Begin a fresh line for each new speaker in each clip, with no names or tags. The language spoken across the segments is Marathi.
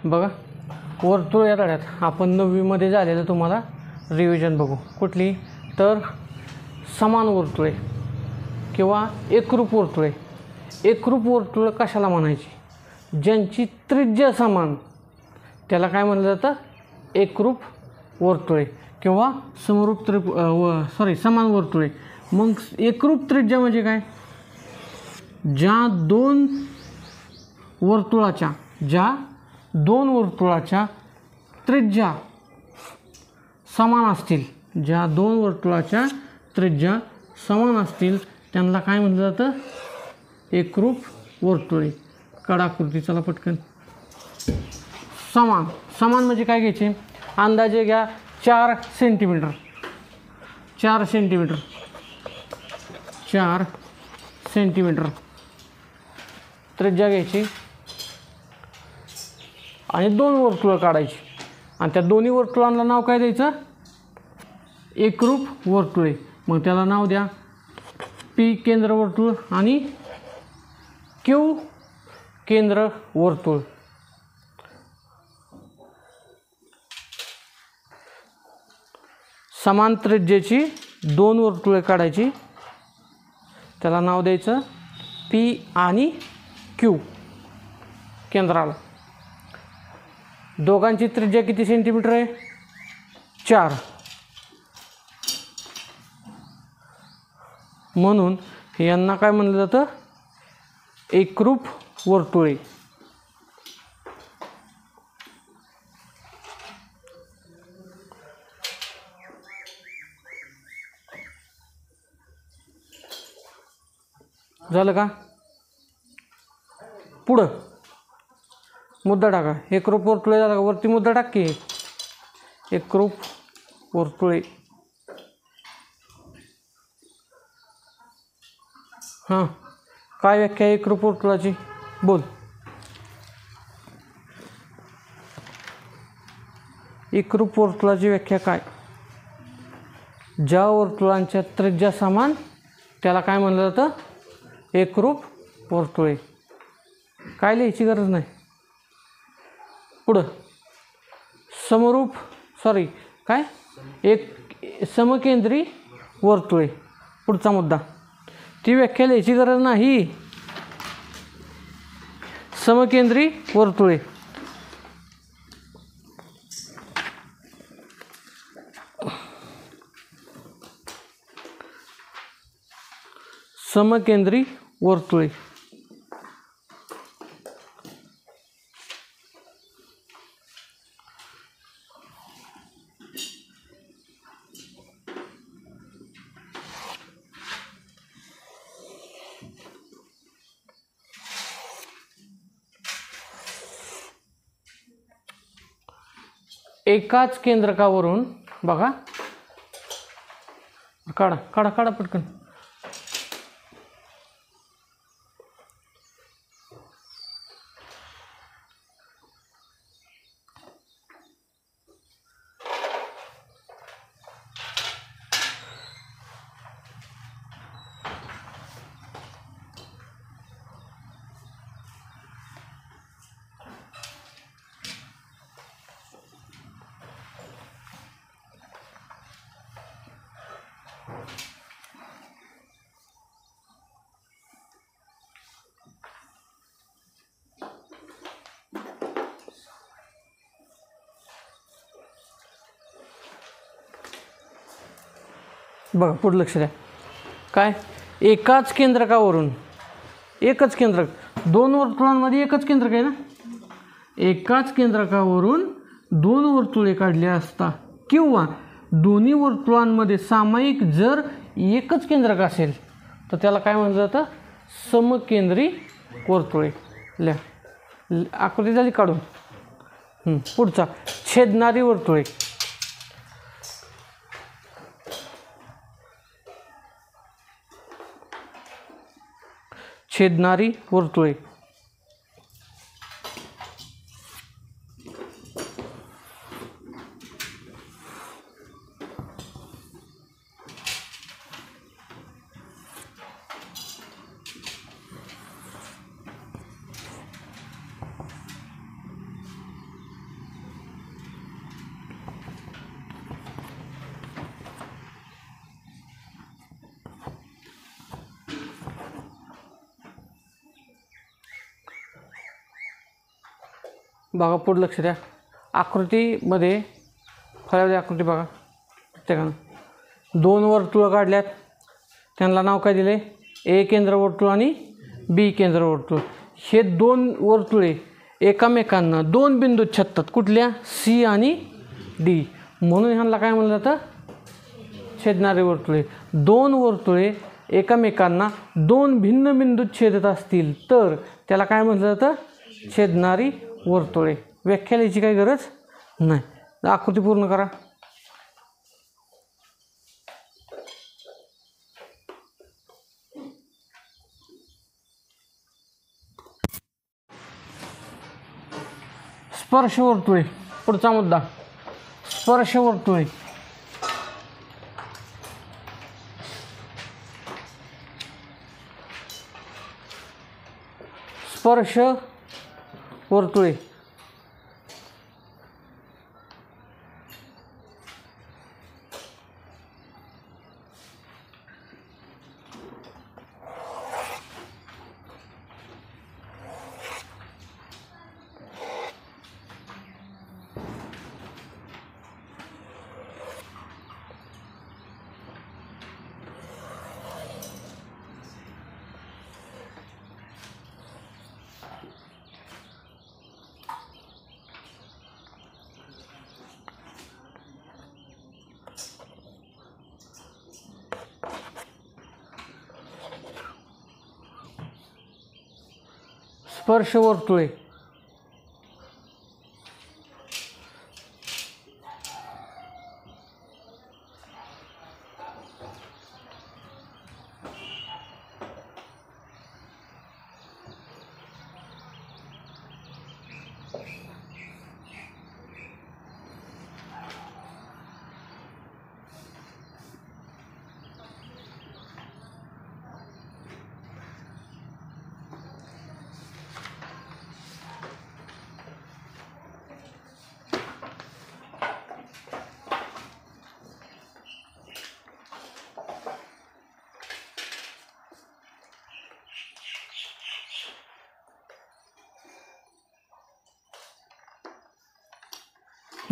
बघा वर्तुळ या धड्यात आपण 9वीमध्ये झालेलं तुम्हाला रिव्हिजन बघू. कुठली तर समान वर्तुळे किंवा एकरूप वर्तुळे. एकरूप वर्तुळ कशाला म्हणायची? ज्यांची त्रिज्या समान त्याला काय म्हणलं जातं? एकरूप वर्तुळे किंवा समान वर्तुळे. मग एकरूप त्रिज्या म्हणजे काय? ज्या दोन वर्तुळाच्या त्रिज्या समान असतील, ज्या दोन वर्तुळाच्या त्रिज्या समान असतील त्यांना काय म्हटलं जातं? एकरूप वर्तुळे. कडाकृती चला पटकन. समान म्हणजे काय घ्यायचे? अंदाजे घ्या 4 सेंटीमीटर. 4 सेंटीमीटर त्रिज्या घ्यायची आणि 2 वर्तुळं काढायची आणि त्या दोन्ही वर्तुळांना नाव काय द्यायचं? एकरूप वर्तुळे. मग त्याला नाव द्या P केंद्र वर्तुळ आणि Q केंद्र वर्तुळ. समान त्रिज्येची 2 वर्तुळे काढायची, त्याला नाव द्यायचं P आणि Q केंद्राला. दोघांची त्रिज्या किती सेंटीमीटर आहे? 4. म्हणून यांना काय म्हणलं जातं? एकरूप वर्तुळे. झालं का? पुढं मुद्दा टाका. एकरूप वर्तुळे झालं का? वरती मुद्दा टाक की. एकरूप वर्तुळे. हां, काय व्याख्या आहे एकरूप वर्तुळाची? बोल. एकरूप वर्तुळाची व्याख्या काय? ज्या वर्तुळांच्या त्रिज्या समान त्याला काय म्हणलं जातं? एकरूप वर्तुळे. काय लिहायची गरज नाही. पुढं समकेंद्री वर्तुळे. पुढचा मुद्दा. ती व्याख्या लिहायची गरज नाही. समकेंद्री वर्तुळे. समकेंद्री वर्तुळे. एकाच केंद्रकावरून बघा, काढा पटकन. बघा पुढं लक्ष द्या. काय? एकाच केंद्रकावरून, एकच केंद्रक, 2 वर्तुळांमध्ये एकच केंद्रक आहे ना. एकाच केंद्रकावरून 2 वर्तुळे काढली असता किंवा दोन्ही वर्तुळांमध्ये सामायिक जर एकच केंद्रक असेल तर त्याला काय म्हटलं जातं? समकेंद्री वर्तुळे. आकृती झाली काढून. पुढचा छेदणारी वर्तुळे. छेदणारी वर्तुळे. बघा पुढे लक्ष द्या. आकृतीमध्ये फळ्यामध्ये आकृती बघा प्रत्येकानं 2 वर्तुळं काढल्यात. त्यांना नाव काय दिले? ए केंद्र वर्तुळ आणि बी केंद्र वर्तुळ. हे 2 वर्तुळे एकमेकांना 2 बिंदूत छेदतात. कुठल्या? सी आणि डी. म्हणून ह्यांना काय म्हणलं जातं? छेदणारे वर्तुळे. 2 वर्तुळे एकमेकांना 2 भिन्न बिंदूत छेदत असतील तर त्याला काय म्हटलं जातं? छेदणारी वर्तुळे. व्याख्या लिहायची काही गरज नाही. आकृती पूर्ण करा. स्पर्श वर्तुळे. पुढचा मुद्दा स्पर्श वर्तुळे. स्पर्श वर्तुळे. स्पर्श वर्तुळे.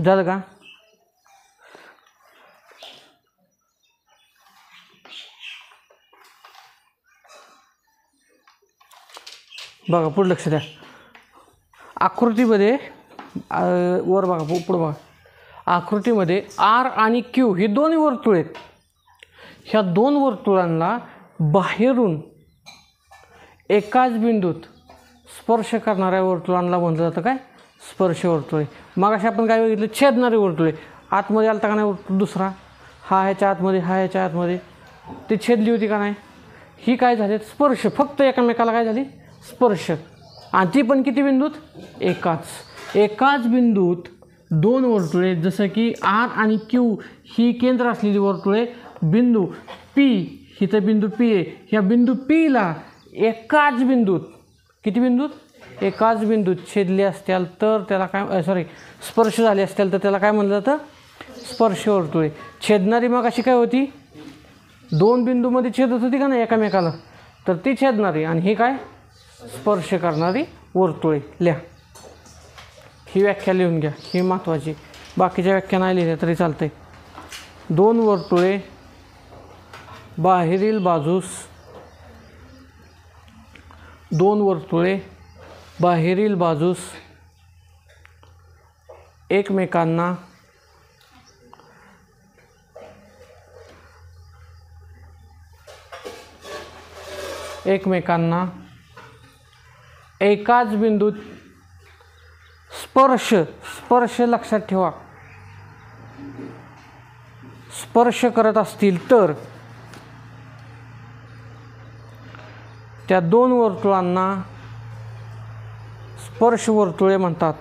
झालं का? बघा पुढे लक्ष द्या. आकृतीमध्ये वर बघा पुढे बघा. आकृतीमध्ये आर आणि क्यू ही 2 वर्तुळे आहेत. ह्या 2 वर्तुळांना बाहेरून एकाच बिंदूत स्पर्श करणाऱ्या वर्तुळांना म्हटलं जातं काय? स्पर्श वर्तुळे. मग अशा आपण काय बघितलं? छेदणारे वर्तुळे. आतमध्ये आलता का नाही वर्तुळ दुसरा? हा ह्याच्या आतमध्ये, हा ह्याच्या आतमध्ये, ते छेदली होती का नाही? ही काय झाली? स्पर्श. फक्त एकमेकाला काय झाली? स्पर्श. आणि ती पण किती बिंदूत? एकाच बिंदूत 2 वर्तुळे, जसं की आर आणि क्यू ही केंद्र असलेली वर्तुळे, बिंदू पी, हिथं बिंदू पी आहे, ह्या बिंदू पीला एकाच बिंदूत, किती बिंदूत? एकाच बिंदूत छेदले असतील तर त्याला काय, स्पर्श झाले असतील तर त्याला काय म्हणलं जातं? स्पर्श वर्तुळे. छेदणारी मग अशी काय होती? 2 बिंदूमध्ये छेदत होती का नाही एकामेकाला, तर ती छेदणारी. आणि ही काय? स्पर्श करणारी वर्तुळे. लिहा. ही व्याख्या लिहून घ्या, ही महत्त्वाची. बाकीच्या व्याख्या नाही लिहिल्या तरी चालतंय. 2 वर्तुळे बाहेरील बाजूस, 2 वर्तुळे बाहेरील बाजूस एकमेकांना एकाच बिंदूत स्पर्श लक्षात ठेवा, स्पर्श करत असतील तर त्या 2 वर्तुळांना स्पर्श वर्तुळे म्हणतात.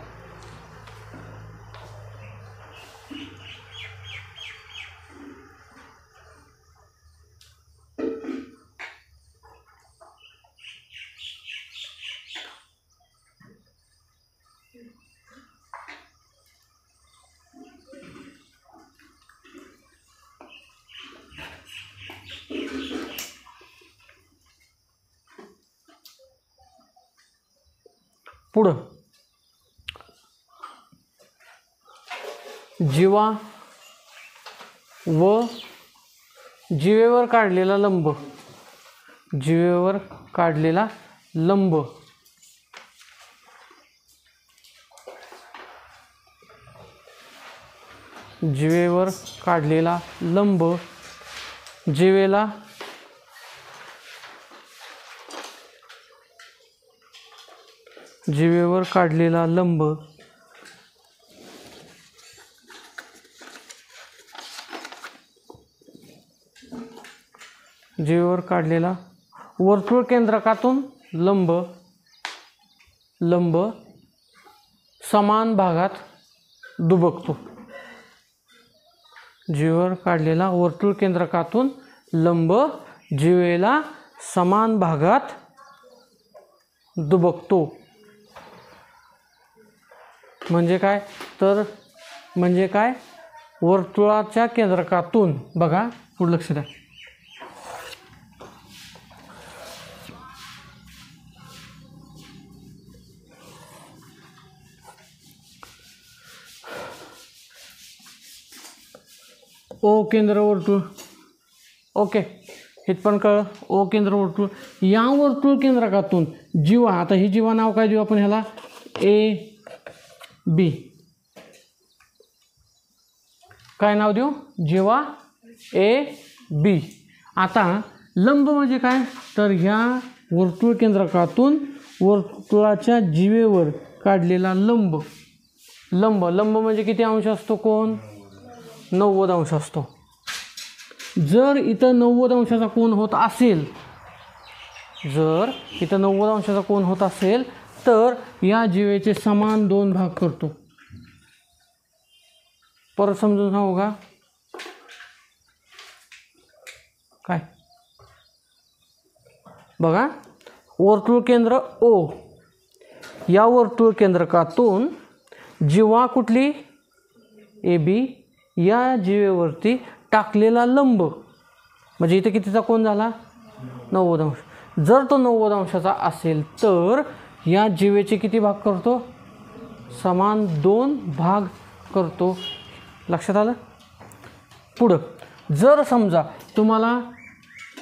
पुढं जीवा व जीवेवर काढलेला लंब, जीवेवर काढलेला लंब जीवेवर काढलेला लंब जीवेला जीवेवर काढलेला लंब जीवेवर काढलेला वर्तुळ केंद्रकातून लंब समान भागात दुबकतो, जीवेवर काढलेला वर्तुळ केंद्रकातून लंब जीवेला समान भागात दुबकतो. म्हणजे काय तर म्हणजे काय वर्तुळाच्या केंद्रकातून बघा पुढे लक्ष द्या. ओ केंद्र वर्तुळ, ओके इथपर्यंत कळलं. ओ केंद्र वर्तुळ, या वर्तुळ केंद्रकातून जीवा, आता ही जीवा नाव काय देऊ आपण ह्याला, ए बी, काय नाव देऊ, जीवा ए बी. आता लंब म्हणजे काय तर ह्या वर्तुळ केंद्रकातून वर्तुळाच्या जीवेवर काढलेला लंब, लंब म्हणजे किती अंश असतो कोन, 90 अंश असतो. जर इथं 90 अंशाचा कोन होत असेल, जर इथं 90 अंशाचा कोन होत असेल तर या जीवेचे समान 2 भाग करतो. परत समजून सांगू का काय, बघा वर्तुळ केंद्र ओ, या वर्तुळ केंद्रकातून जीवा कुठली ए बी, या जीवेवरती टाकलेला लंब म्हणजे इथे कितीचा कोन झाला 90 अंश. जर तो 90 अंशाचा असेल तर या जीवेचे किती भाग करतो, समान 2 भाग करतो. लक्षात आलं. पुढं जर समजा तुम्हाला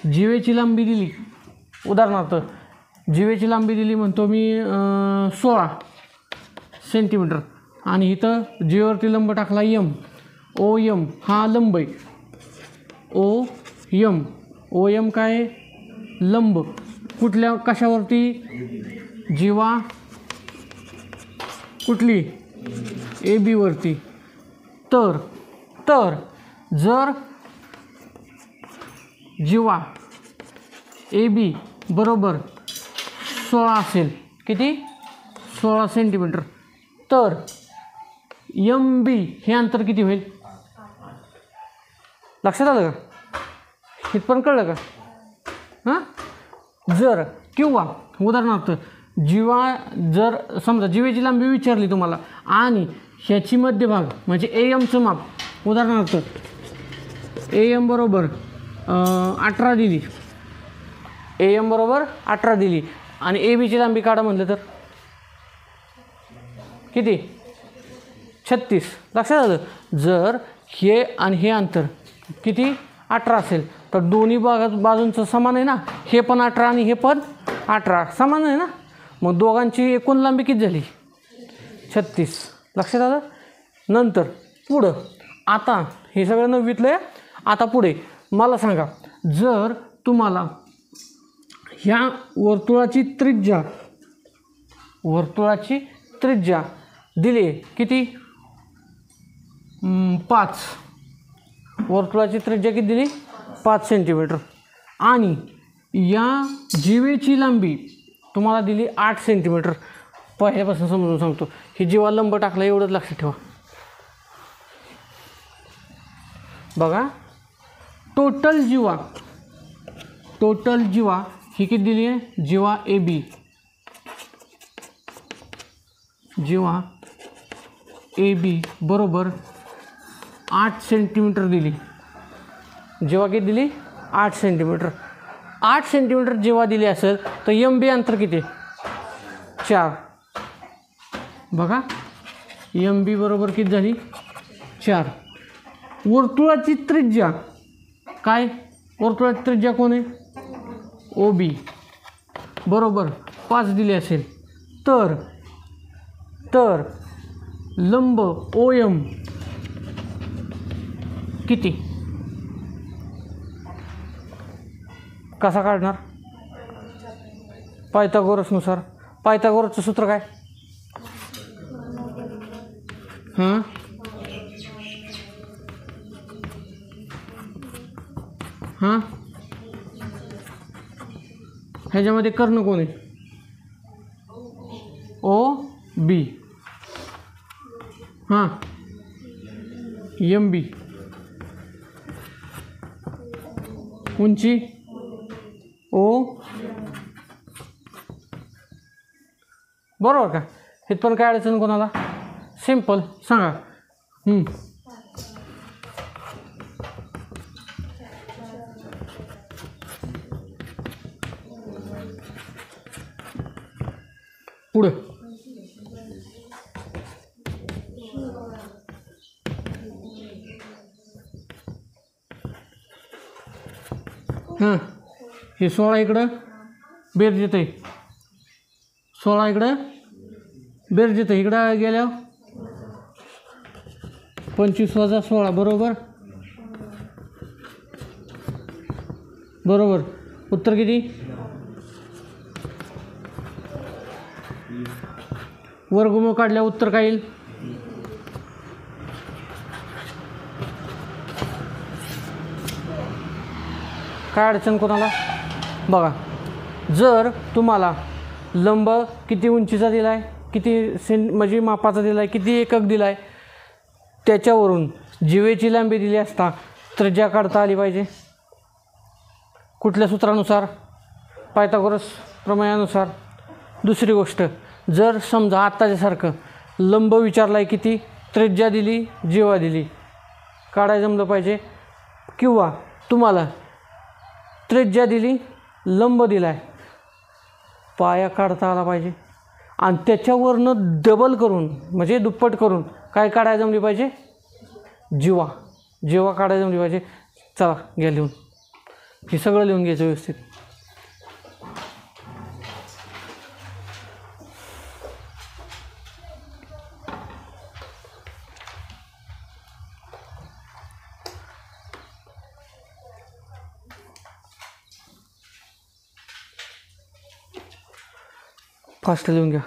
जीवेची लांबी दिली, उदाहरणार्थ जीवेची लांबी दिली म्हणतो मी 16 सेंटीमीटर आणि इथं जीवेवरती लंब टाकला एम, ओ एम हा लंब आहे, ओ एम काय लंब कुठल्या कशावरती, जीवा कुठली ए बी वरती. तर जर जीवा ए बी बरोबर 16 असेल, किती 16 सेंटीमीटर, तर एम बी हे अंतर किती होईल, लक्षात आलं का, इथपर्यंत कळलं का हां. जर किंवा उदाहरणार्थ जीवा, जर समजा जीवेची लांबी विचारली तुम्हाला आणि ह्याची मध्यभाग म्हणजे ए एमचं माप, उदाहरणार्थ ए एम बरोबर 18 दिली, ए एम बरोबर 18 दिली आणि ए बीची लांबी काढा म्हणलं तर किती 36. लक्षात आलं. जर हे आणि हे अंतर किती 18 असेल तर दोन्ही बाजूंचं समान आहे ना, हे पण 18 आणि हे पण 18 समान आहे ना, मग दोघांची एकूण लांबी किती झाली 36. लक्षात आलं. नंतर पुढं आता हे सगळं 9वीतलं आहे. आता पुढे मला सांगा, जर तुम्हाला ह्या वर्तुळाची त्रिज्या दिली किती 5, वर्तुळाची त्रिज्या किती दिली 5 सेंटीमीटर आणि या जीवेची लांबी तुम्हाला दिली 8 सेंटीमीटर. पहिल्यापासून समजून सांगतो, ही जीवा लंब टाकला एवढंच लक्षात ठेवा. बघा टोटल जीवा ही किती दिली आहे, जीवा A B, Jiva A B बरोबर 8 सेंटीमीटर दिली. जेव्हा किती दिली 8 सेंटीमीटर. 8 सेंटीमीटर जेव्हा दिली असेल तर एम बी अंतर किती 4. बघा एम बी बरोबर किती झाली 4. वर्तुळाची त्रिज्या काय? वर्तुळाची त्रिज्या कोण आहे? OB बरोबर 5 दिली असेल तर लंब OM किती? कसा काढणार? पायथागोरसनुसार. पायथागोरसचं सूत्र काय? हां हां ह्याच्यामध्ये कर्ण कोण आहे? OB हां MB उंची O बरोबर का? हे पण काय अडचण कोणाला? सिंपल सांगा. पुढे हां हे 16 इकडं बेर येतं आहे. 16 इकडं बेर येतं इकडं गेल्या 25 वजा 16 बरोबर उत्तर किती? वर्गमूळ काढल्या उत्तर काय येईल? काय अडचण कोणाला? बघा जर तुम्हाला लंब किती उंचीचा दिला आहे, किती म्हणजे मापाचा दिला आहे, किती एकक दिला आहे, त्याच्यावरून जीवेची लांबी दिली असता त्रिज्या काढता आली पाहिजे. कुठल्या सूत्रानुसार? पायथागोरस प्रमेयानुसार. दुसरी गोष्ट जर समजा आत्ताच्यासारखं लंब विचारला आहे किती, त्रिज्या दिली, जीवा दिली, काढायला जमलं पाहिजे. किंवा तुम्हाला त्रिज्या दिली, लंब दिला आहे, पाया काढता आला पाहिजे आणि त्याच्यावरनं डबल करून म्हणजे दुप्पट करून काय काढायला जमली पाहिजे? जीवा काढायला जमली पाहिजे. चला घ्या लिहून. हे सगळं लिहून घ्यायचं व्यवस्थित. फास्ट लिहून घ्या.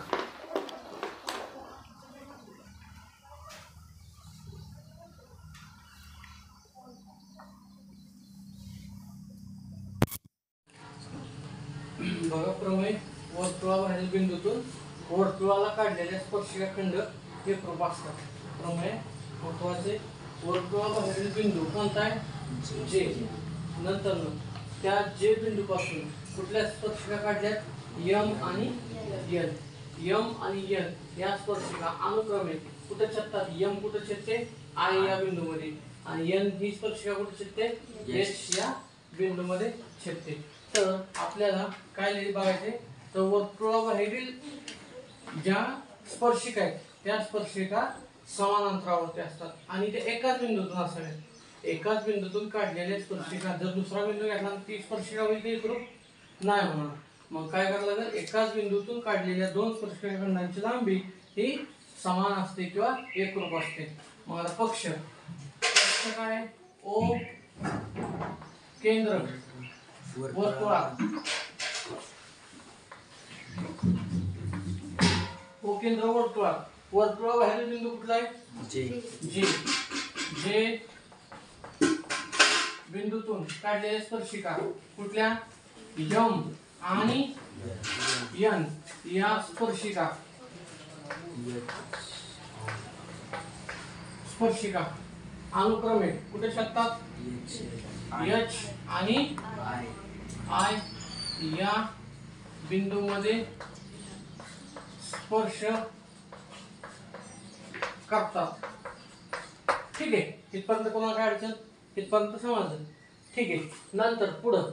बघा प्रमेय वर्तुळाबाहेरील बिंदूतून वर्तुळाला काढलेल्या स्पर्शिका खंड एकरूप असतात. प्रमेय महत्वाचे वर्तुळाबाहेरील बिंदू कोणता आहे? जे. नंतर त्या जे बिंदूपासून कुठल्या स्पर्शिका काढल्यात? M आणि N. M आणि N या स्पर्शिका अनुक्रमे कुठे छेदतात? M कुठे छेदते? I या बिंदूमध्ये आणि N ही स्पर्शिका कुठे छेदते? H या बिंदूमध्ये छेदते. तर आपल्याला काय बघायचे? तर वर्तुळाबाहेरील ज्या स्पर्शिका आहेत त्या स्पर्शिका समान अंतरावरती असतात आणि ते एकाच बिंदूतून असाव्यात. एकाच बिंदूतून काढलेल्या स्पर्शिका जर दुसरा बिंदू घेतला तर ती स्पर्शिका होईल ती एकरूप नाही होणार. मग काय करायला लागेल? एकाच बिंदूतून काढलेल्या दोन स्पर्शिका खंडांची लांबी ही समान असते किंवा एकरूप असते. मग आता पक्ष काय? O केंद्र वर्तुळात. O केंद्र वर्तुळात. वर्तुळाबाहेरील बिंदू कुठला आहे? जे बिंदूतून काढलेल्या स्पर्शिका कुठल्या? M आणि N या स्पर्शिका अनुक्रमे कुठे छेदतात? H आणि I या बिंदूमध्ये स्पर्श करतात. ठीक आहे. इथपर्यंत कोणाला काय अडचण? इथपर्यंत समजलं. ठीक आहे. नंतर पुढं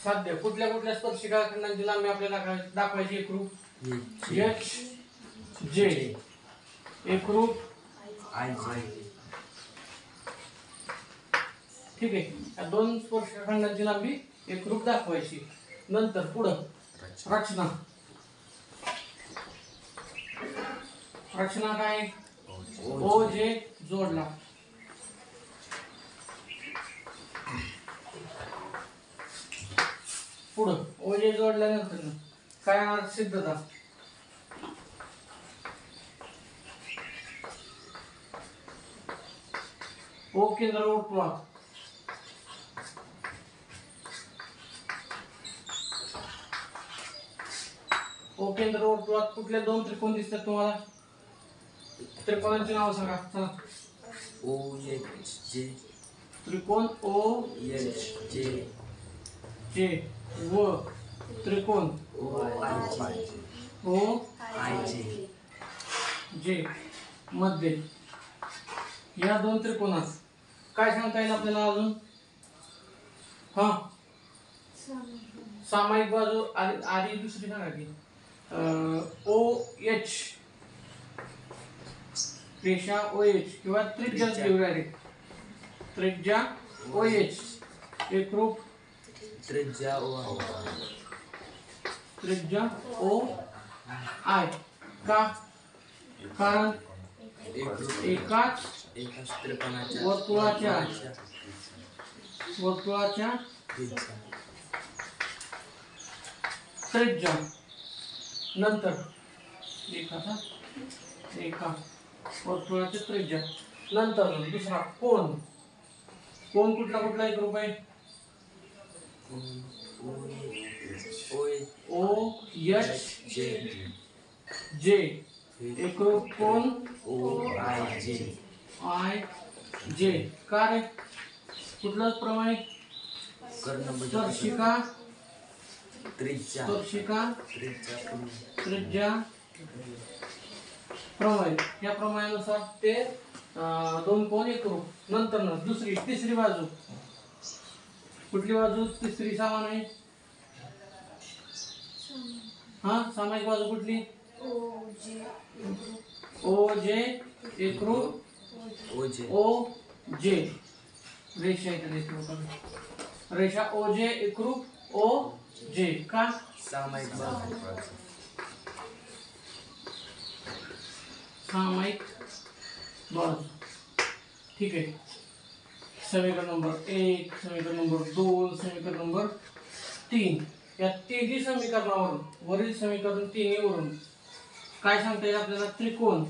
साध्य कुठल्या कुठल्या स्पर्शिका खंडांची लांबी आपल्याला दाखवायची एकरूप एच जे एकरूप
आय
ठीक आहे. या दोन स्पर्शिका खंडांची लांबी एकरूप दाखवायची. नंतर पुढं रचना. रचना काय ओ जे जोडला. पुढं ओ जे जोडल्यानंतर काय होणार सिद्धता. ओ केंद्र वर्तुळात ओ केंद्र वर्तुळात कुठले दोन त्रिकोण दिसतात तुम्हाला. त्रिकोणांची नाव सांगा. चला.
ओ एच जे
त्रिकोण ओ
एच जे
जे व त्रिकोण
ओ आय जे
ओ
आय जे
जे मध्ये या दोन त्रिकोणात काय सांगता येईल आपल्याला अजून. हा सामायिक बाजू आधी दुसरी सांगा की ओ एच रेषा ओ एच किंवा त्रिज्या डायरेक्ट त्रिज्या ओ एच एकरूप
त्रिज्या ओ आय
त्रिज्या ओ आय का कारण एकाच
त्रिकोणाच्या
वर्तुळाच्या त्रिज्या नंतर एका वर्तुळाच्या त्रिज्या नंतर दुसरा कोण. कोण कुठला कुठला एकरूप आहे. ओ एच जे एकरूप कोण
ओ आय जे
आय जे का रे कुठलं प्रमाण. स्पर्शिका
त्रिज्या
त्रिज्या प्रमाण. या प्रमाणानुसार ते दोन कोण एकरूप. नंतर तिसरी बाजू कुठली बाजू तिसरी समान आहे. हा सामायिक बाजू कुठली ओ जे एकरूप ओ जे रेषा रेषा ओ जे एकरूप ओ जे का
सामायिक
बाजू ठीक आहे. समीकरण नंबर 1 समीकरण नंबर 2 समीकरण नंबर 3 या तिन्ही समीकरणावरून वरील समीकरण तिन्हीवरून काय सांगता येईल आपल्याला. त्रिकोण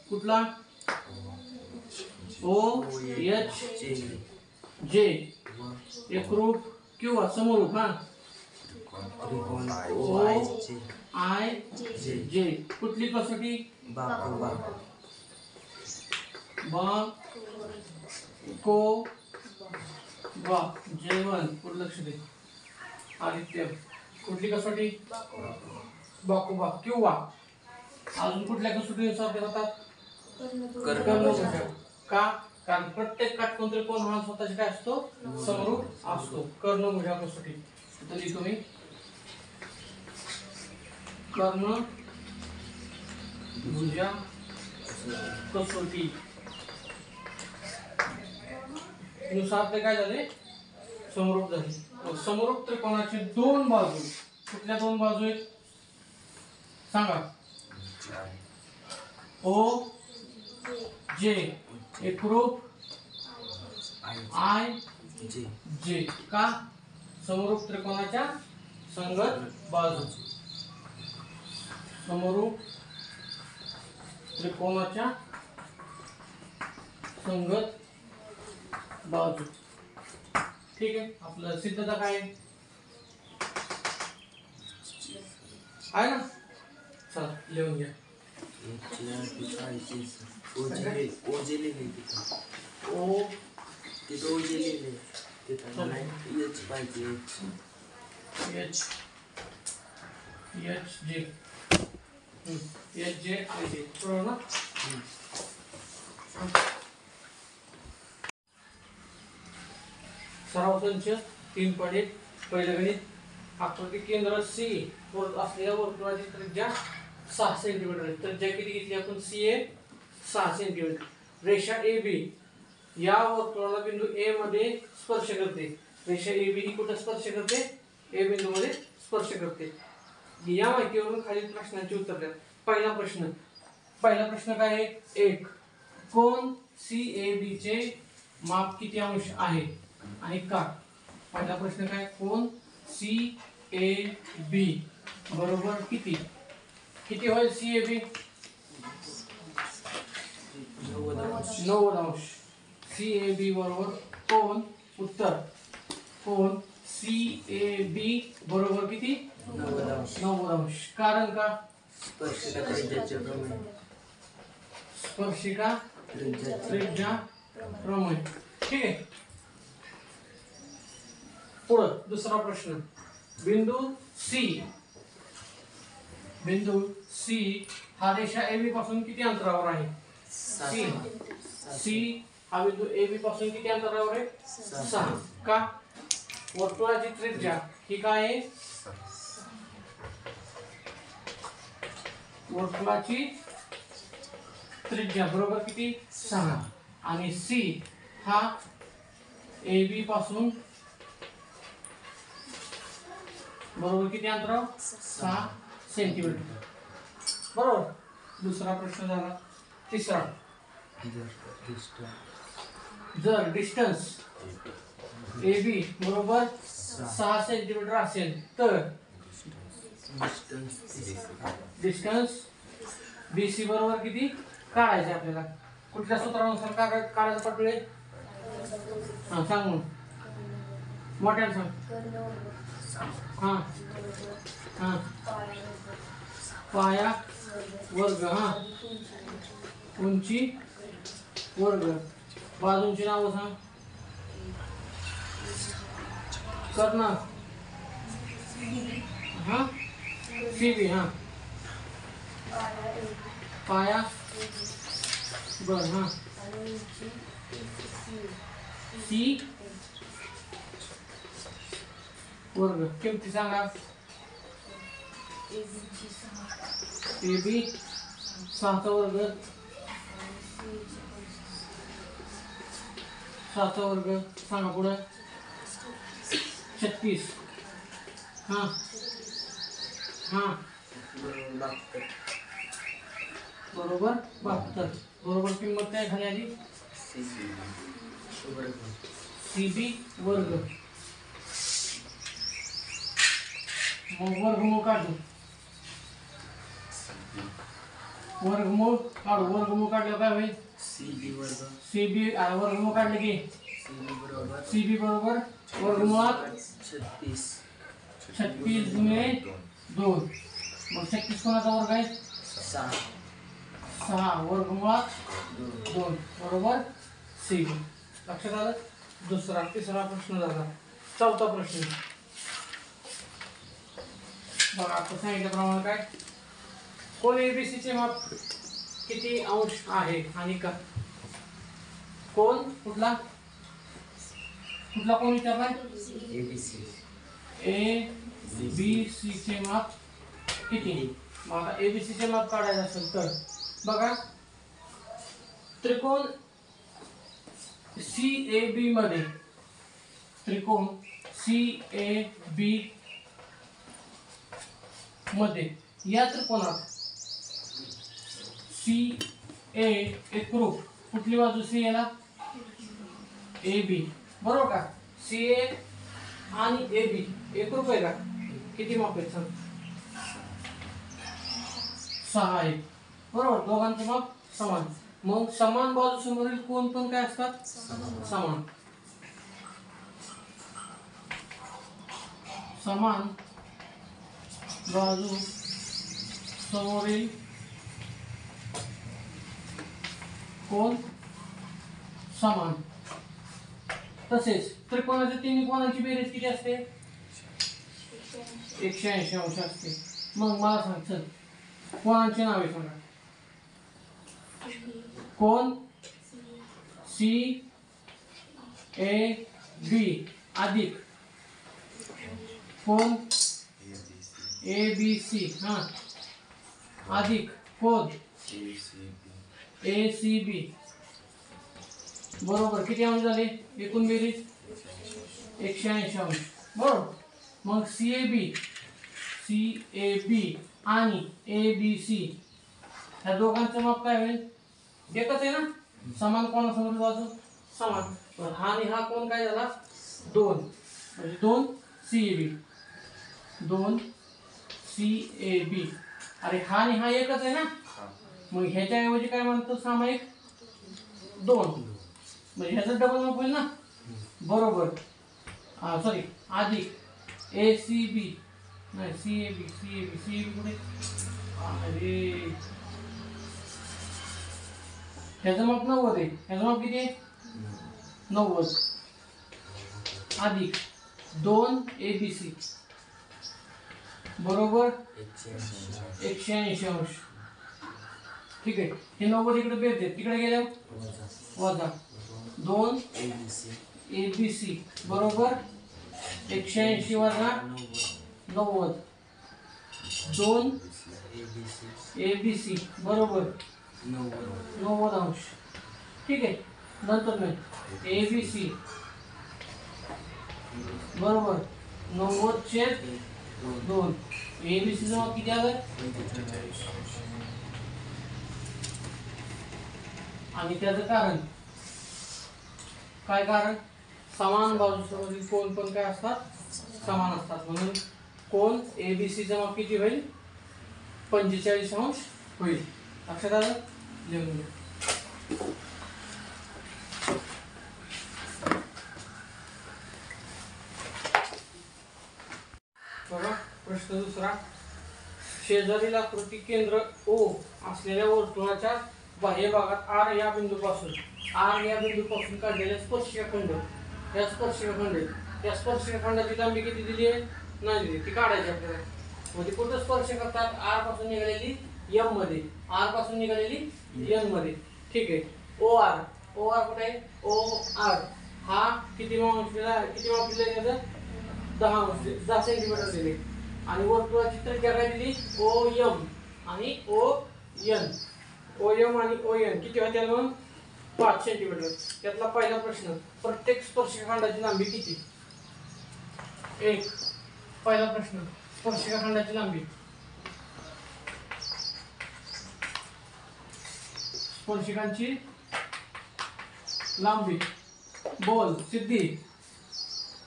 कुठला ओ एच जे एकरूप किंवा समरूप. हा
त्रिकोण
ओ आय जे कुठली कसोटी को बा जेवण पुढे लक्ष दे. आदित्य कुठली कसोटी बाकुबा किंवा अजून कुठल्या कसोटीनुसार ते होतात. कर्णभुजा का कारण प्रत्येक काटकोन त्रिकोण हा स्वतःचा काय असतो समरूप असतो. कर्णभुजा कसोटी तरी तुम्ही कर्णभुजा कसोटी नुसार ते काय झाले समरूप झाले. समरूप त्रिकोणाची दोन बाजू कुठल्या दोन बाजू आहेत सांगा. ओ जे एकरूप आय जे का समरूप त्रिकोणाच्या संगत बाजू. समरूप त्रिकोणाच्या संगत बाजू ठीक आहे. आपलं सिद्धता काय आहे ना. चला लिहून घ्या. H J H J I जे बरोबर ना. सराव संच 3.1 पहिलं गणित आकृती केंद्र सी वर असलेल्या वर्तुळाची त्रिज्या 6 सेंटीमीटर आहे. त्रिज्या किती घेतली आपण? सी ए 6 सेंटीमीटर. रेषा ए बी या वर्तुळाला बिंदू ए मध्ये स्पर्श करते. रेषा ए बी ही कुठे स्पर्श करते? ए बिंदू मध्ये स्पर्श करते. या माहितीवरून खालील प्रश्नांची उत्तर द्या. पहिला प्रश्न काय आहे? 1. कोन सी ए बी चे माप किती अंश आहे आणि का? पहिला प्रश्न काय? कोन सी ए बी बरोबर किती होईल? सी ए बी 90 अंश. सी ए बी बरोबर कोन, उत्तर कोन सी ए बी बरोबर किती? 90 अंश. कारण का?
स्पर्शिका त्रिज्याचे प्रमेय.
स्पर्शिका त्रिज्या प्रमेय. ठीक आहे. पुढं दुसरा प्रश्न. बिंदू सी हा रेषा ए बी पासून किती अंतरावर आहे? सी हा बिंदू ए बी पासून किती अंतरावर आहे? 6. का? वर्तुळाची त्रिज्या ही काय आहे? वर्तुळाची त्रिज्या बरोबर किती? 6. आणि सी हा ए बी पासून बरोबर किती अंतरावर? 6 सेंटीमीटर. बरोबर. दुसरा प्रश्न झाला. तिसरा. जर डिस्टन्स ए बी बरोबर 6 सेंटीमीटर असेल तर डिस्टन्स बी सी बरोबर किती काढायचे आपल्याला? कुठल्या सूत्रानुसार काढायचं पडले? हा सांग मग. मोठ्याने सांग. हा हा पाया वर्ग. हा उंची वर्ग. बाजूंची नावं सांग. कर्ण. हा सी बी. हा पाया बर. हा सी वर्ग. किमती सांगा. ए बी 6चा वर्ग. 6चा वर्ग सांगा पुढे. 36. हा हा बरोबर 72. बरोबर किंमत काय झाली आधी? सी बी वर्ग. मग वर्गमूळ काढू. वर्गमूळ काढलं काय होईल? सी बी वर्गमूळ काढले की सी बी बरोबर वर्गमुळात 36 गुणिले 2. मग 36 कोणाचा वर्ग आहे? 6 वर्गमुळात 2 बरोबर सी बी. लक्षात आलं. तिसरा प्रश्न झाला. चौथा प्रश्न बघा. आता सांगितल्याप्रमाणे काय? कोन एबीसी चे माप किती अंश आहे आणि का? कोन कुठला कोण विचारलाय? ए बी सी चे माप किती? मग ए बी सी चे माप काढायचं असेल तर बघा. त्रिकोण सी ए बी मध्ये या त्रिकोणात सी ए एकरूप. कुठली बाजू? सी ए ला ए बी. बरोबर का? सी ए आणि ए बी एकरूप आहे का? किती माप आहेत सांग? 6 आहेत. बरोबर. दोघांचे माप समान. मग समान बाजू समोरील कोण पण काय असतात? समान. समान बाजू समोरील कोण समान. तसेच त्रिकोणाच्या तिन्ही कोणाची बेरीज किती असते? 180 अंश असते. मग मला सांग चल कोणाची नावे सांगा. कोण सी ए बी अधिक कोण ABC हां अधिक कोण ACB बरोबर किती अंश झाले एकूण बेरीज 180 अंश बरोबर. मग CAB आणि ABC ह्या दोघांचं माप काय होईल एकच आहे ना समान कोणासमोर बाजू समान. हा आणि हा कोण काय झाला 2 म्हणजे 2 CAB अरे हा आणि हा एकच आहे ना मग ह्याच्याऐवजी काय म्हणतो सामायिक 2 म्हणजे ह्याचं डबल माप होईल ना बरोबर. सॉरी अधिक ACB नाही CAB कुठे अरे ह्याचं माप 90 आहे ह्याचं माप किती आहे 90 अधिक 2 ABC बरोबर 180 अंश. ठीक आहे हे 90 इकडे बेरते तिकडे गेल्या वजा 2 ABC बरोबर 180 वजा 90 2 ABC बरोबर 90 अंश. ठीक आहे नंतर नाही ABC बरोबर 90/2 ABC चं माप किती आलं आणि त्याचं कारण काय कारण समान बाजूसमोरील कोण पण काय असतात समान असतात म्हणून कोण ABC चं माप किती होईल 45 अंश होईल. लक्षात आलं लिहून घ्या. बघा प्रश्न दुसरा शेजारील आकृती केंद्र O असलेल्या वर्तुळाच्या बाह्य भागात R या बिंदूपासून काढलेल्या स्पर्शिकाखंड या स्पर्शिकाखंडाची लांबी किती दिली आहे नाही दिली ती काढायची आपल्याला. म्हणजे कुठं स्पर्श करतात R पासून निघालेली M मध्ये R पासून निघालेली N मध्ये. ठीक आहे OR कुठे आहे OR हा किती माप दिले त्याचं 10 सेंटीमीटर दिले आणि वर्तुळाची त्रिज्या काय दिली OM आणि ON किती होत्या मग 5 सेंटीमीटर. त्यातला पहिला प्रश्न प्रत्येक स्पर्शिकाखंडाची लांबी किती. पहिला प्रश्न स्पर्शिकाखंडाची लांबी स्पर्शिकांची लांबी बोल सिद्धी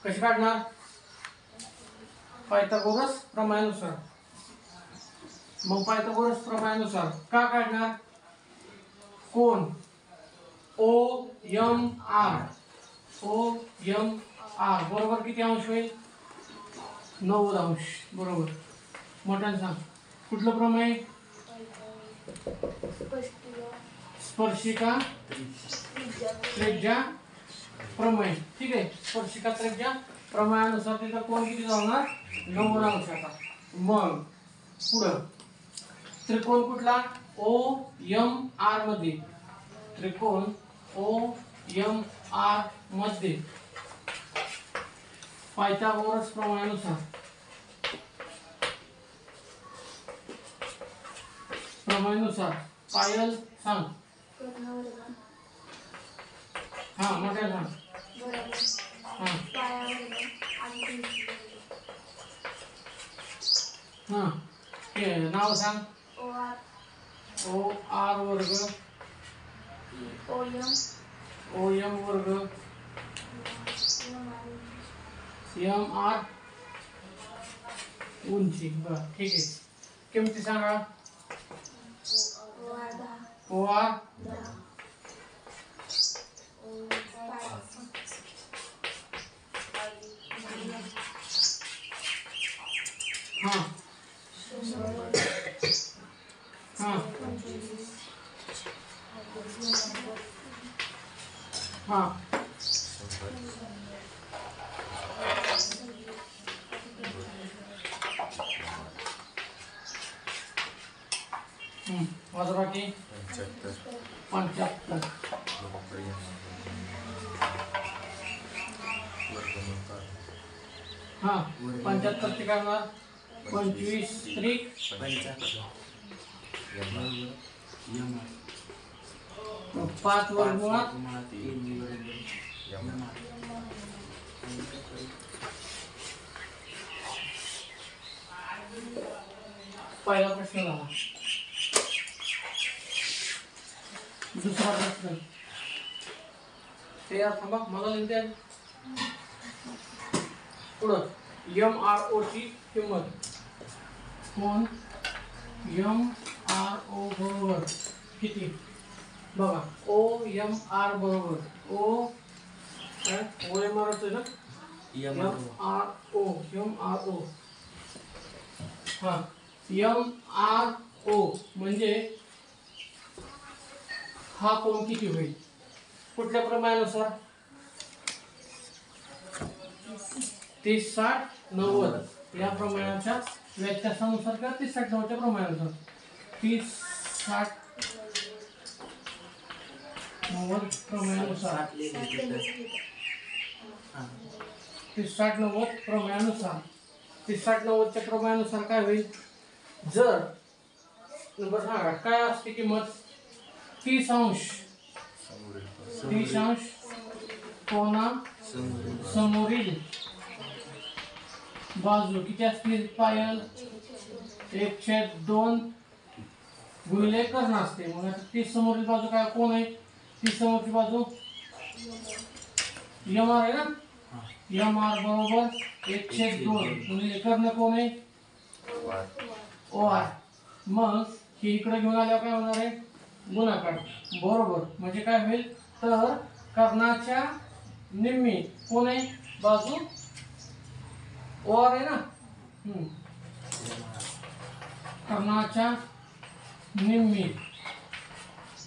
कशी काढणार पायथागोरस प्रमेयानुसार. मग पायथागोरस प्रमेयानुसार का काढणार कोण OMR बरोबर किती अंश होईल 90 अंश बरोबर. मोठ्याने सांग कुठलं प्रमेय स्पर्शिका त्रिज्या प्रमेय. ठीक आहे स्पर्शिका त्रिज्या प्रमेयानुसार त्याचा कोण किती होणार 90 अंशाचा. मग पुढं त्रिकोण कुठला OMR मध्ये त्रिकोण OMR मध्ये पायथागोरस प्रमेयानुसार पायल सांग हा मोठ्या सांग हा नाव सांग OR वर्ग OM वर्ग MR उंची. बरं ठीक आहे किमती सांगा OR हाँ हाँ हाँ वजबाकी 75 हाँ 75 चे काय होणार 25 त्रिक
55 यम
5 वर्गमुळात
3 यम
पहिला प्रश्न झाला. दुसरा प्रश्न ते थांबा मला लिहिते पुढं MRO ची किंमत कोण MRO बरोबर किती बघा OMR बरोबर O काय OMR च ना MRO हा MRO म्हणजे हा कोण किती होईल कुठल्या प्रमाणानुसार 30 60 90 या प्रमाणाच्या व्यत्यासानुसार किंवा 30 60 90 च्या प्रमाणानुसार 30 60 90 प्रमाणानुसार 30 60 90 प्रमाणानुसार 30 60 90 च्या प्रमाणानुसार काय होईल जर नंबर सांगा काय असते किंमत 30 अंश कोणा समोरील बाजू किती असतील पायल 1/2 गुणिले कर्ण असते मग आता 30 समोरील बाजू काय कोण आहे 30 समोरची बाजू MR आहे ना MR बरोबर 1/2 गुणिले कर्ण कोण आहे OR मग ही इकडे घेऊन आल्यावर काय होणार आहे गुणाकार बरोबर म्हणजे काय होईल तर कर्णाच्या निम्मी कोण आहे बाजू OR आहे ना कर्णाच्या निम्मी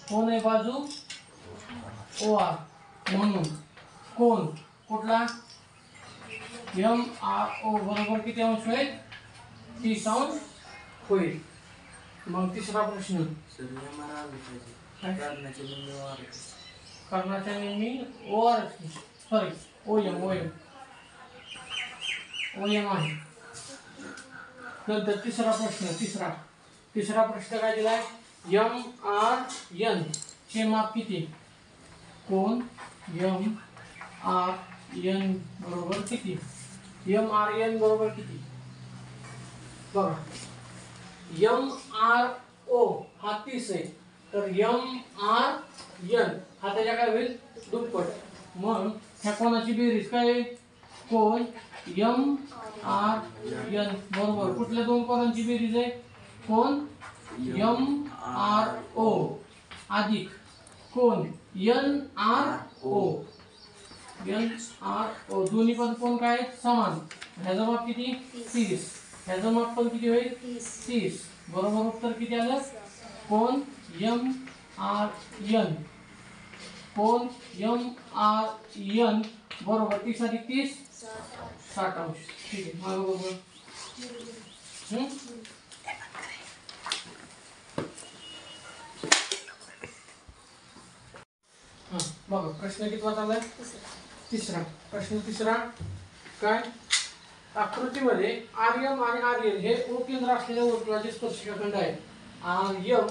कोण आहे बाजू OR म्हणून कोण कुठला MRO बरोबर किती अंश होईल 30 अंश होईल. मग तिसरा प्रश्न कर्णाच्या निम्मी OR सॉरी OM आहे. नंतर तिसरा प्रश्न तिसरा प्रश्न काय दिलाय MRN चे माप किती कोण MRN बरोबर किती MRN बरोबर किती बघा MRO हा 30 आहे तर MRN हा त्याच्या काय होईल दुप्पट मग ह्या कोणाची बेरीज काय कोण MRN बरोबर कुठल्या दोन कोणांची बेरीज आहे कोण MRO अधिक कोण NRO दोन्ही पण कोण काय समान ह्याचा माप किती 30 ह्याचं माप पण किती होईल 30 बरोबर उत्तर किती आलं कोण MRN बरोबर 30 अधिक 30 60 अंश ठीक आहे मला बरोबर बघा प्रश्न किती वाचायला तिसरा काय आकृतीमध्ये आर्यम आणि आर्यन हे उपकेंद्र असलेल्या वर्तुळाचे स्पर्शिकाखंड आहेत आर्यम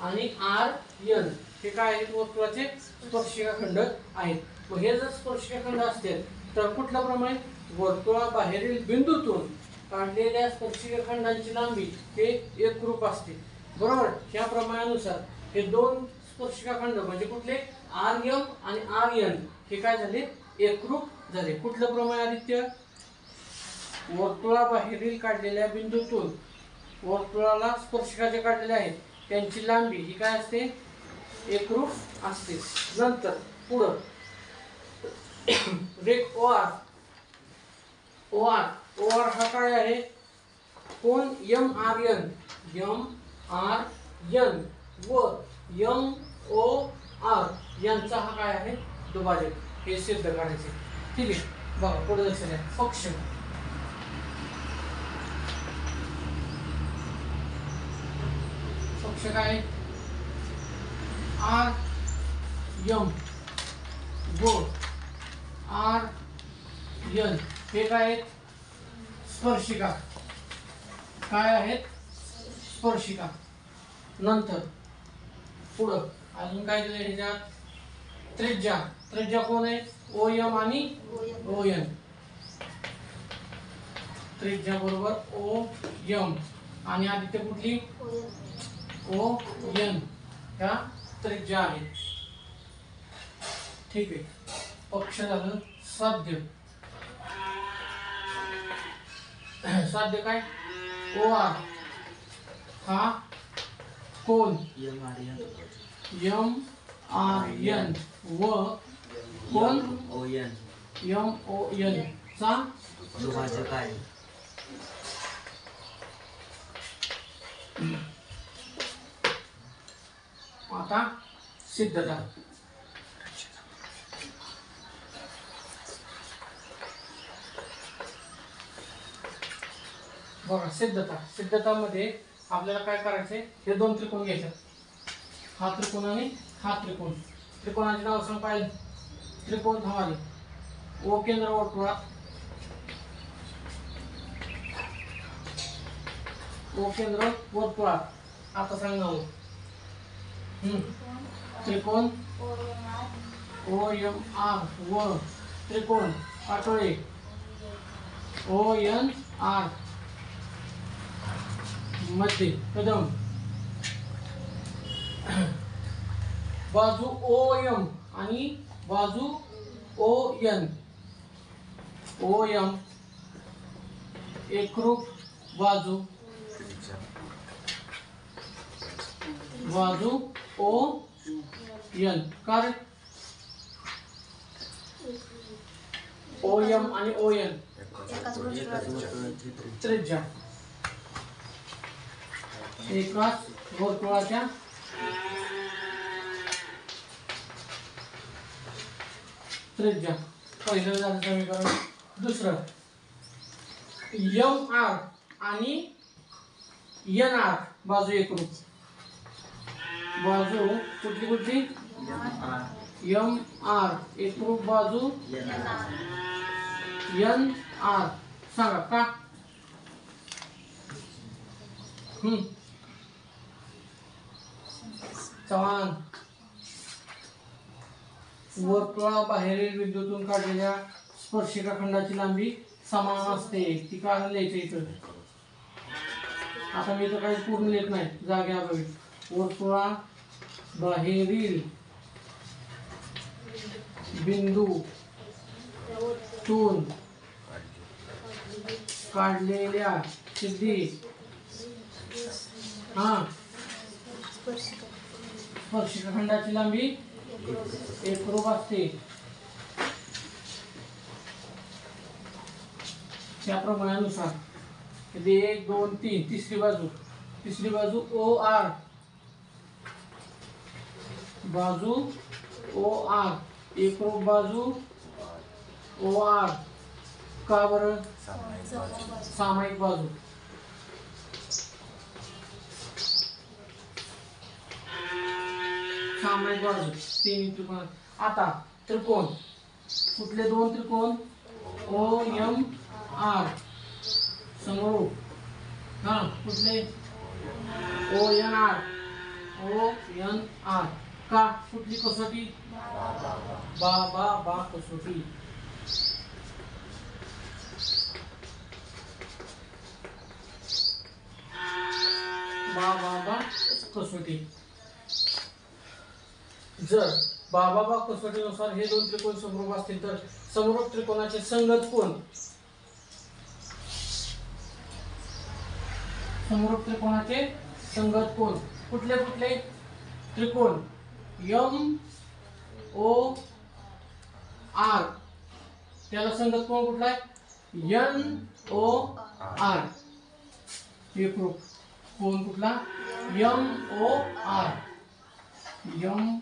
आणि आर्यन हे काय आहेत वर्तुळाचे स्पर्शिकाखंड आहेत. मग हे जर स्पर्शिकाखंड असतील तर कुठल्या प्रमाणे वर्तुळाबाहेरील बिंदूतून काढलेल्या स्पर्शिकाखंडांची लांबी हे एकरूप असते बरोबर. ह्या प्रमाणानुसार हे दोन स्पर्शिकाखंड म्हणजे कुठले आर्यम आणि आर्यन हे काय झाले एकरूप झाले. कुठलं प्रमाण आदित्य वर्तुळाबाहेरील काढलेल्या बिंदूतून वर्तुळाला स्पर्शिका जे काढलेले आहेत त्यांची लांबी ही काय असते एकरूप असते. नंतर पुढं रेख OR हा काय आहे कोण MRN व MOR यांचा हा काय आहे दुभाजक हे सिद्ध करायचे. ठीक आहे बघा पुढे लक्ष द्या पक्ष काय RM व RN हे काय स्पर्शिका काय आहेत स्पर्शिका. नंतर पुढं अजून काय दिलं ह्याच्यात त्रिज्या. त्रिज्या कोण आहे ओ एम आणि ओ एन. त्रिज्या बरोबर ओ एम आणि आदित्य कुठली ओ एन ह्या त्रिज्या आहेत. ठीक आहे. पक्ष झालं. साध्य. साध्य काय ओ आर हा कोण
M R N
M R N व कोण
O N
M O N चा
दुभाजक आहे.
आता सिद्धता. बघा सिद्धता. सिद्धतामध्ये आपल्याला काय करायचंय हे दोन त्रिकोण घ्यायचे. हा त्रिकोण आणि हा त्रिकोण. त्रिकोणाचे नाव सांग पाहिजे. त्रिकोण थांबाले ओ केंद्र वर्तुळात ओ केंद्र वर्तुळात आता सांग नाव. त्रिकोण ओ एम आर व त्रिकोण पाटोळे ओ एन आर मध्ये कदम. बाजू ओ एम आणि बाजू ओ एन. ओ एम एकरूप बाजू. बाजू ओ एन. काय ओ एम आणि ओ एन त्रिज्या. एकाच वर्तुळाच्या त्रिज्या. पहिलं झालं समीकरण. दुसरं एम आर आणि एन आर बाजू एकरूप. बाजू कुठली कुठली एम आर एकरूप बाजू एन आर. सांगा का चव्हाण. वर्तुळाबाहेरील बिंदूतून काढलेल्या स्पर्शिका खंडाची लांबी समान असते. ती कारण लिहायचं इकडे. आता मी तर काही पूर्ण लिहित नाही जाग्याअभावी. वर्तुळाबाहेरील बिंदूतून काढलेल्या सिद्धी स्पर्शिका खंडाची लांबी एकरूप असते. त्या प्रमाणानुसार 1 2 3. तिसरी बाजू ओ आर. बाजू ओ आर एकरूप बाजू ओ आर. का बरं सामायिक बाजू. सामायिक बाजू तीन त्रिकोण. आता त्रिकोण कुठले दोन त्रिकोण ओ एम आर समरूप. कुठले O N R. O N R. का कुठली कसोटी बा कसोटी. बा कसोटी. जर बा कसोटीनुसार हे दोन त्रिकोण समरूप असतील तर समरूप त्रिकोणाचे संगत कोण. समरूप त्रिकोणाचे संगत कोण कुठले कुठले त्रिकोण एम ओ आर. त्याला संगत कोण कुठला आहे एन ओ आर. एकरूप कोण कुठला M O R. M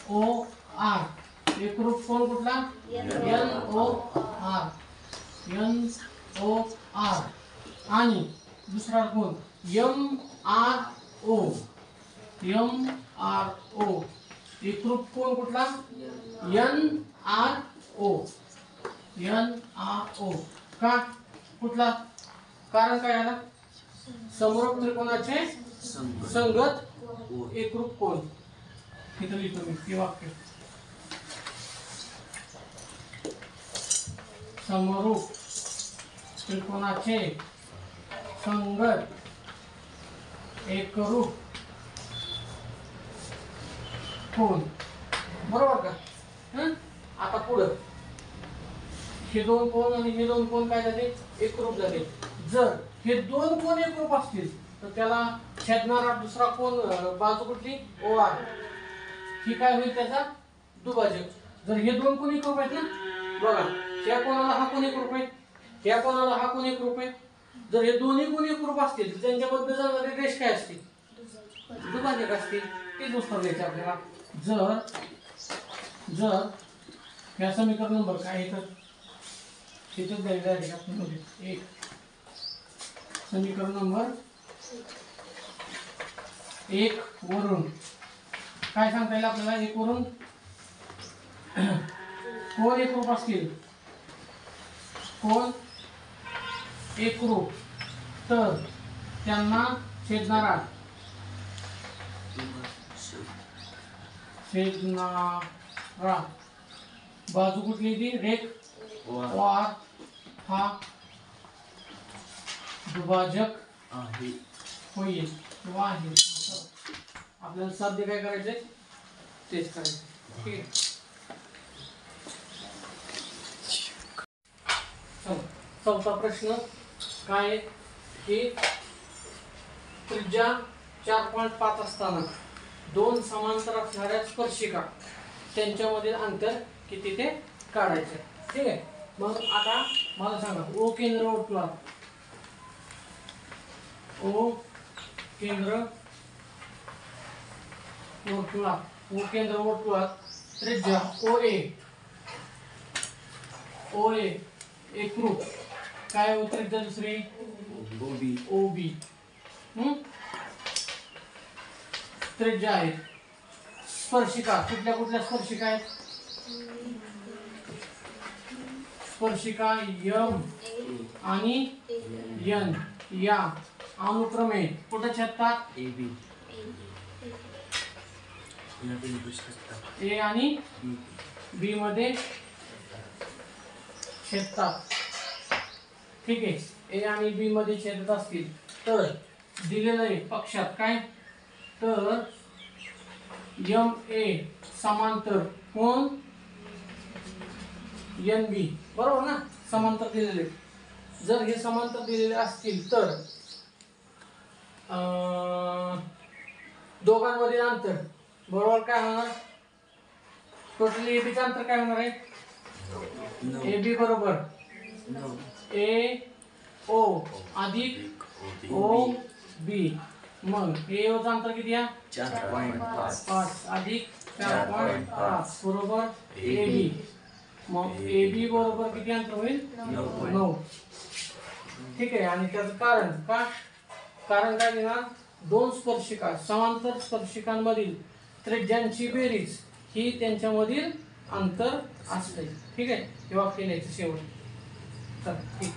O R. एकरूप कोण कुठला N O R. N O R. आणि दुसरा कोण M R O. M R O. एकरूप कोण कुठला N R O. N R O. का कुठला कारण काय आला समरूप त्रिकोणाचे संगत एकरूप कोण. इथं लिहितो मी हे वाक्य. समरूप त्रिकोणाचे संगत एकरूप कोण. बरोबर का. आता पुढं हे दोन कोण आणि हे दोन कोण काय झाले एकरूप झाले. जर हे दोन कोण एकरूप असतील तर त्याला छेदणारा दुसरा कोण बाजू कुठली OR ही काय होईल त्याचा दुभाजक. जर हे दोन कोण एकरूप आहेत ना बघा त्या कोणाला हा कोण एकरूप आहे त्या कोणाला हा कोण एकरूप आहे. जर हे दोन्ही कोण एकरूप असतील तर त्यांच्याबद्दल जाणारी रेष काय असते दुभाजक असते. ते दुसरं द्यायचं आपल्याला. जर ह्या समीकरण नंबर काय आहे तर त्याच्यात द्यायला आहे आपण एक समीकरण नंबर 1 वरून काय सांगता येईल आपल्याला. 1 वरून कोण एकरूप असतील कोण एकरूप तर त्यांना छेदणारा बाजू कुठली ती रेख OR हा दुभाजक होईल किंवा आहे. आपल्याला साध्य काय करायचंय तेच करायचं. ठीक आहे. चौथा प्रश्न काय आहे की त्रिज्या 4.5 असताना दोन समांतर असणाऱ्या स्पर्शिका त्यांच्यामधील अंतर किती ते काढायचे. ठीक आहे. मग आता मला सांगा O केंद्र वर्तुळात O केंद्र वर्तुळात त्रिज्या OA एकरूप काय हो त्रिज्या दुसरी OB त्रिज्या आहे. स्पर्शिका कुठल्या कुठल्या स्पर्शिका आहेत. स्पर्शिका M आणि N या अनुक्रमे कुठे छेदतात A आणि B मध्ये छेदतात. ठीक आहे. A आणि B मध्ये छेदत असतील तर दिलेलं आहे पक्षात काय तर MA समांतर कोण NB बरोबर ना. समांतर दिलेले. जर हे समांतर दिलेले असतील तर दोघांमधील अंतर बरोबर काय होणार टोटली AB चे अंतर काय होणार आहे AB बरोबर AO अधिक OB. मग AO चं अंतर किती आहे 4.5 अधिक 4.5 बरोबर AB. मग AB बरोबर किती अंतर होईल 9. ठीक आहे. आणि त्याचं कारण काय देणार दोन स्पर्शिका समांतर स्पर्शिकांमधील त्रिज्यांची बेरीज ही त्यांच्यामधील अंतर असते. ठीक आहे. हे वाक्य लिहायचं शेवट. चल ठीक.